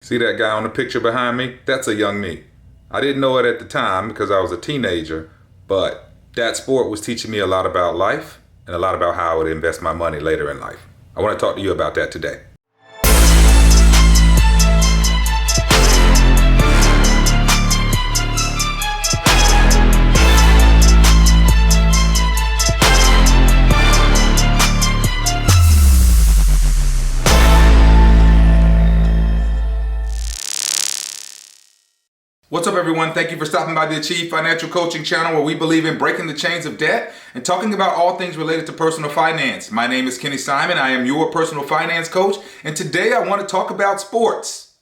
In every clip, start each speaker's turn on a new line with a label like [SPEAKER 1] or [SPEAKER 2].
[SPEAKER 1] See that guy on the picture behind me? That's a young me. I didn't know it at the time because I was a teenager, but that sport was teaching me a lot about life and a lot about how I would invest my money later in life. I want to talk to you about that today. What's up, everyone? Thank you for stopping by the Achieve Financial Coaching channel, where we believe in breaking the chains of debt and talking about all things related to personal finance. My name is Kenny Simon. I am your personal finance coach, and today I want to talk about sports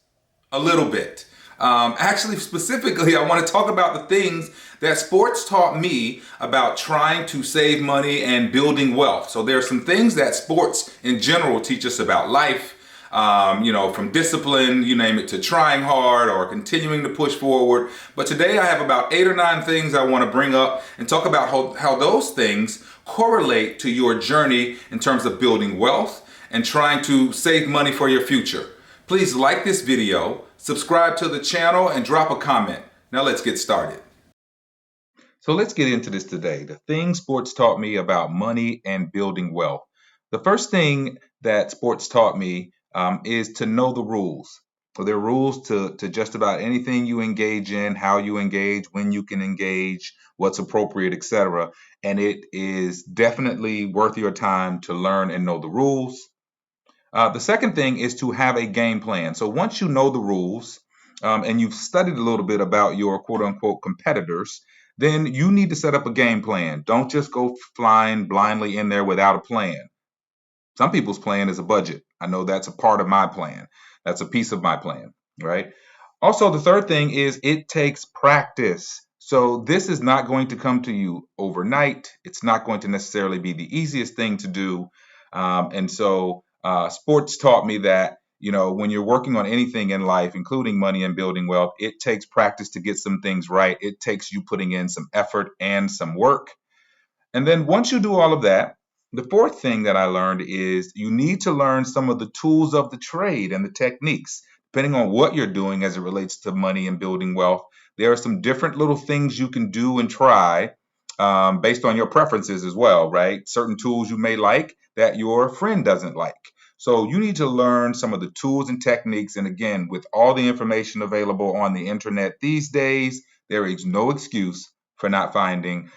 [SPEAKER 1] a little bit. Specifically, I want to talk about the things that sports taught me about trying to save money and building wealth. So there are some things that sports in general teach us about life, from discipline, you name it, to trying hard or continuing to push forward. But today I have about 8 or 9 things I want to bring up and talk about how those things correlate to your journey in terms of building wealth and trying to save money for your future. Please like this video, subscribe to the channel, and drop a comment. Now let's get started. So let's get into this today. The things sports taught me about money and building wealth. The first thing that sports taught me is to know the rules. So there are rules to just about anything you engage in, how you engage, when you can engage, what's appropriate, etc. And it is definitely worth your time to learn and know the rules. The second thing is to have a game plan. So once you know the rules and you've studied a little bit about your quote unquote competitors, then you need to set up a game plan. Don't just go flying blindly in there without a plan. Some people's plan is a budget. I know that's a part of my plan. That's a piece of my plan, right? Also, the third thing is it takes practice. So this is not going to come to you overnight. It's not going to necessarily be the easiest thing to do. Sports taught me that, when you're working on anything in life, including money and building wealth, it takes practice to get some things right. It takes you putting in some effort and some work. And then once you do all of that, the fourth thing that I learned is you need to learn some of the tools of the trade and the techniques, depending on what you're doing as it relates to money and building wealth. There are some different little things you can do and try based on your preferences as well, right? Certain tools you may like that your friend doesn't like. So you need to learn some of the tools and techniques. And again, with all the information available on the internet these days, there is no excuse for not finding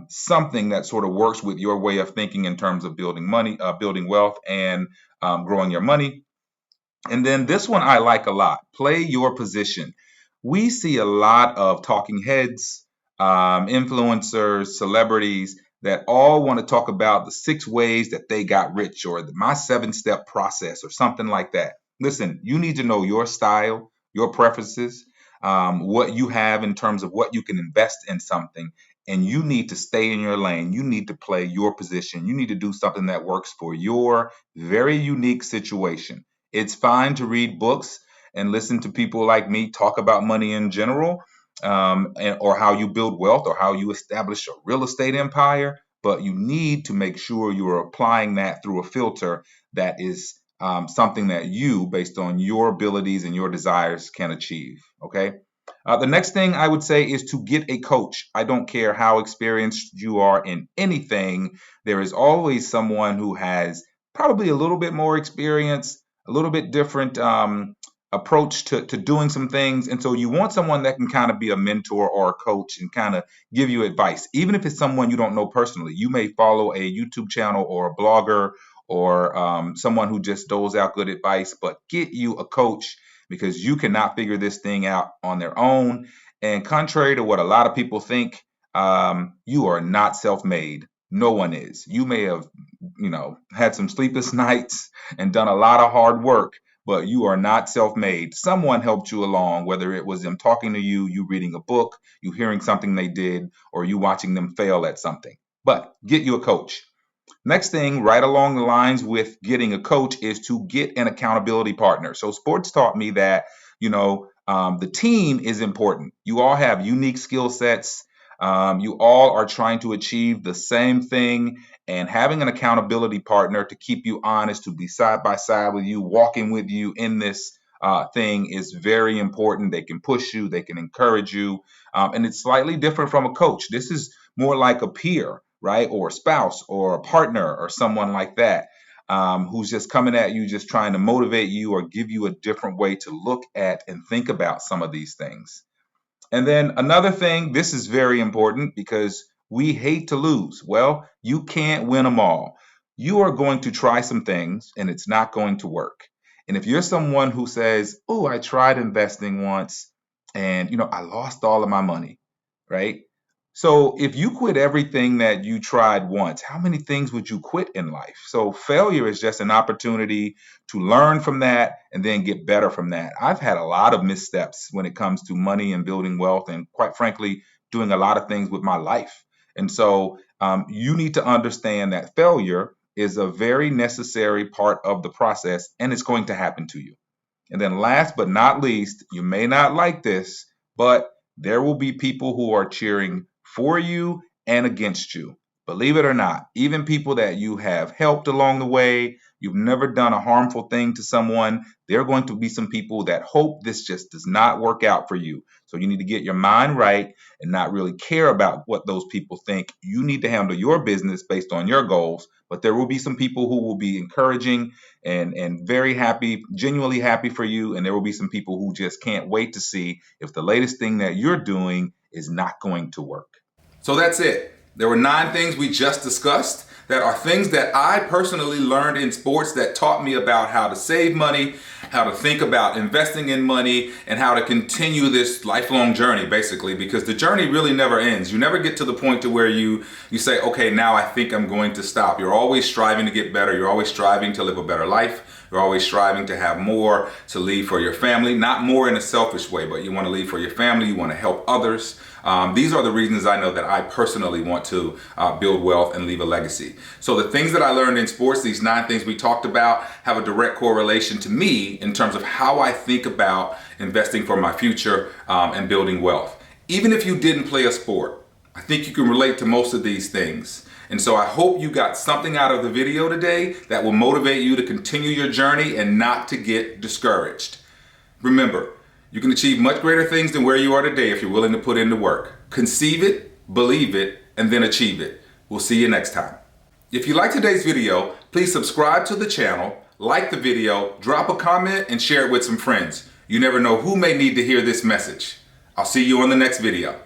[SPEAKER 1] something that sort of works with your way of thinking in terms of building money, building wealth, and growing your money. And then this one I like a lot. Play your position. We see a lot of talking heads, influencers, celebrities that all want to talk about the 6 ways that they got rich or my 7-step process or something like that. Listen, you need to know your style, your preferences, what you have in terms of what you can invest in something. And you need to stay in your lane. You need to play your position. You need to do something that works for your very unique situation. It's fine to read books and listen to people like me talk about money in general, or how you build wealth or how you establish a real estate empire. But you need to make sure you're applying that through a filter that is something that you, based on your abilities and your desires, can achieve. Okay. The next thing I would say is to get a coach. I don't care how experienced you are in anything. There is always someone who has probably a little bit more experience, a little bit different approach to doing some things. And so you want someone that can kind of be a mentor or a coach and kind of give you advice, even if it's someone you don't know personally. You may follow a YouTube channel or a blogger or someone who just doles out good advice, but get you a coach, because you cannot figure this thing out on their own. And contrary to what a lot of people think, you are not self-made. No one is. You may have, had some sleepless nights and done a lot of hard work, but you are not self-made. Someone helped you along, whether it was them talking to you, you reading a book, you hearing something they did, or you watching them fail at something. But get you a coach. Next thing, right along the lines with getting a coach, is to get an accountability partner. So sports taught me that, the team is important. You all have unique skill sets. You all are trying to achieve the same thing, and having an accountability partner to keep you honest, to be side by side with you, walking with you in this thing is very important. They can push you, they can encourage you, and it's slightly different from a coach. This is more like a peer, right, or a spouse or a partner or someone like that, who's just coming at you, just trying to motivate you or give you a different way to look at and think about some of these things. And then another thing, this is very important because we hate to lose. Well, you can't win them all. You are going to try some things and it's not going to work. And if you're someone who says, "Oh, I tried investing once and I lost all of my money," right? So if you quit everything that you tried once, how many things would you quit in life? So failure is just an opportunity to learn from that and then get better from that. I've had a lot of missteps when it comes to money and building wealth, and quite frankly, doing a lot of things with my life. And so you need to understand that failure is a very necessary part of the process, and it's going to happen to you. And then last but not least, you may not like this, but there will be people who are cheering for you and against you. Believe it or not, even people that you have helped along the way, you've never done a harmful thing to someone, there are going to be some people that hope this just does not work out for you. So you need to get your mind right and not really care about what those people think. You need to handle your business based on your goals, but there will be some people who will be encouraging and very happy, genuinely happy for you. And there will be some people who just can't wait to see if the latest thing that you're doing is not going to work. So that's it. There were 9 things we just discussed that are things that I personally learned in sports that taught me about how to save money, how to think about investing in money, and how to continue this lifelong journey, basically, because the journey really never ends. You never get to the point to where you say, okay, now I think I'm going to stop. You're always striving to get better. You're always striving to live a better life. You're always striving to have more to leave for your family, not more in a selfish way, but you want to leave for your family. You want to help others. These are the reasons I know that I personally want to build wealth and leave a legacy. So the things that I learned in sports, these 9 things we talked about, have a direct correlation to me in terms of how I think about investing for my future and building wealth. Even if you didn't play a sport, I think you can relate to most of these things. And so I hope you got something out of the video today that will motivate you to continue your journey and not to get discouraged. Remember, you can achieve much greater things than where you are today if you're willing to put in the work. Conceive it, believe it, and then achieve it. We'll see you next time. If you like today's video, please subscribe to the channel, like the video, drop a comment, and share it with some friends. You never know who may need to hear this message. I'll see you on the next video.